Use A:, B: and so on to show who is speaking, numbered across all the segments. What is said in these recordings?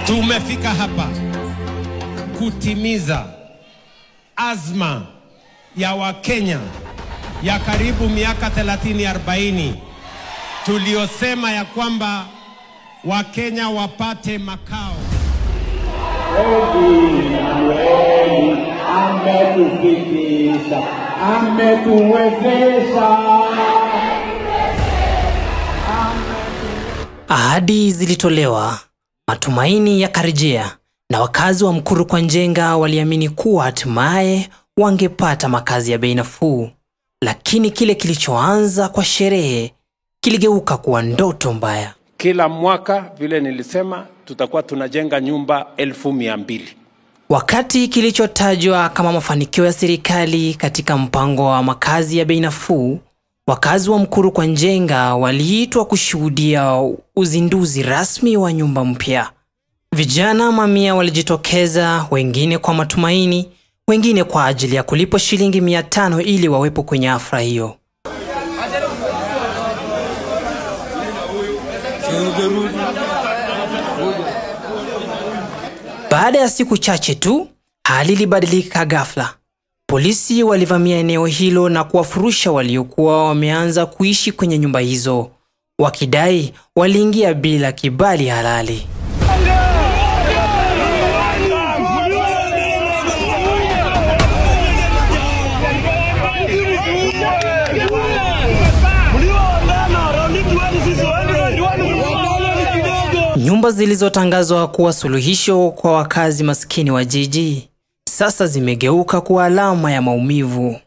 A: Tumefika hapa kutimiza azma ya Wakenya ya karibu miaka 30-40 tuliosema ya kwamba Wakenya wapate makao.
B: Ahadi zilitolewa, matumaini yakarejea, na wakazi wa Mkuru kwa Njenga waliamini kuwa hatimaye wangepata makazi ya bei nafuu. Lakini kile kilichoanza kwa sherehe kiligeuka kuwa ndoto mbaya.
A: Kila mwaka vile nilisema tutakuwa tunajenga nyumba 1200.
B: Wakati kilichotajwa kama mafanikio ya serikali katika mpango wa makazi ya bei nafuu, wakazi wa Mkuru kwa Njenga waliitwa kushuhudia uzinduzi rasmi wa nyumba mpya. Vijana mamia walijitokeza, wengine kwa matumaini, wengine kwa ajili ya kulipwa shilingi 500 ili wawepo kwenye hafla hiyo. Baada ya siku chache tu, hali ilibadilika ghafla. Polisi walivamia eneo hilo na kuwafurusha waliokuwa wameanza kuishi kwenye nyumba hizo, wakidai waliingia bila kibali halali. Nyumba zilizotangazwa kuwa suluhisho kwa wakazi maskini wa jiji sasa zimegeuka kuwa alama ya maumivu.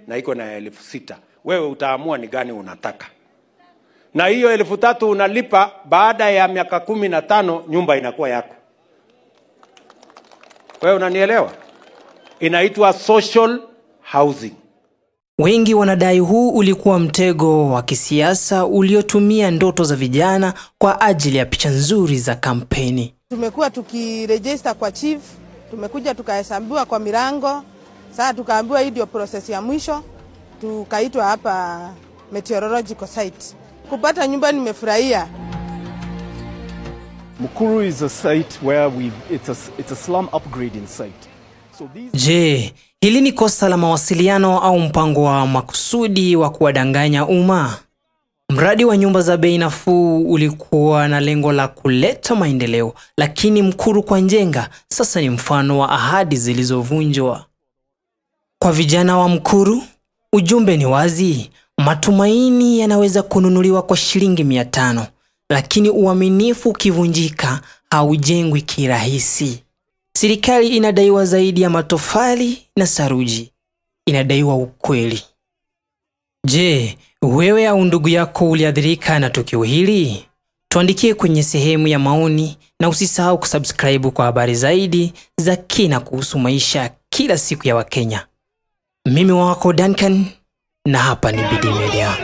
A: Na iko na 6,000. Wewe utaamua ni gani unataka. Na hiyo 3,000 unalipa baada ya miaka 15 nyumba inakuwa yako. Wewe unanielewa? Inaitwa social housing.
B: Wengi wanadai huu ulikuwa mtego wa kisiasa uliotumia ndoto za vijana kwa ajili ya picha nzuri za kampeni.
C: Tumekuwa tukiregister kwa chief, tumekuja tukahesabiwa kwa milango, sasa tukaambiwa hii ndio process ya mwisho, tukaitwa hapa meteorological site. Kupata nyumba nimefurahia.
D: Mkuru is a site where it's a slum upgrading site.
B: Je, hili ni kosa la mawasiliano au mpango wa makusudi wa kuwadanganya umma? Mradi wa nyumba za bei nafuu ulikuwa na lengo la kuleta maendeleo, lakini Mkuru kwa Njenga sasa ni mfano wa ahadi zilizovunjwa. Kwa vijana wa Mkuru, ujumbe ni wazi: matumaini yanaweza kununuliwa kwa shilingi 500, lakini uaminifu ukivunjika haujengwi kirahisi. Serikali inadaiwa zaidi ya matofali na saruji. Inadaiwa ukweli. Je, wewe au ndugu yako uliathirika na tukio hili? Tuandikie kwenye sehemu ya maoni, na usisahau kusubscribe kwa habari zaidi za kina kuhusu maisha kila siku ya Wakenya. Mimi wako Duncan, na hapa ni Bidii Media.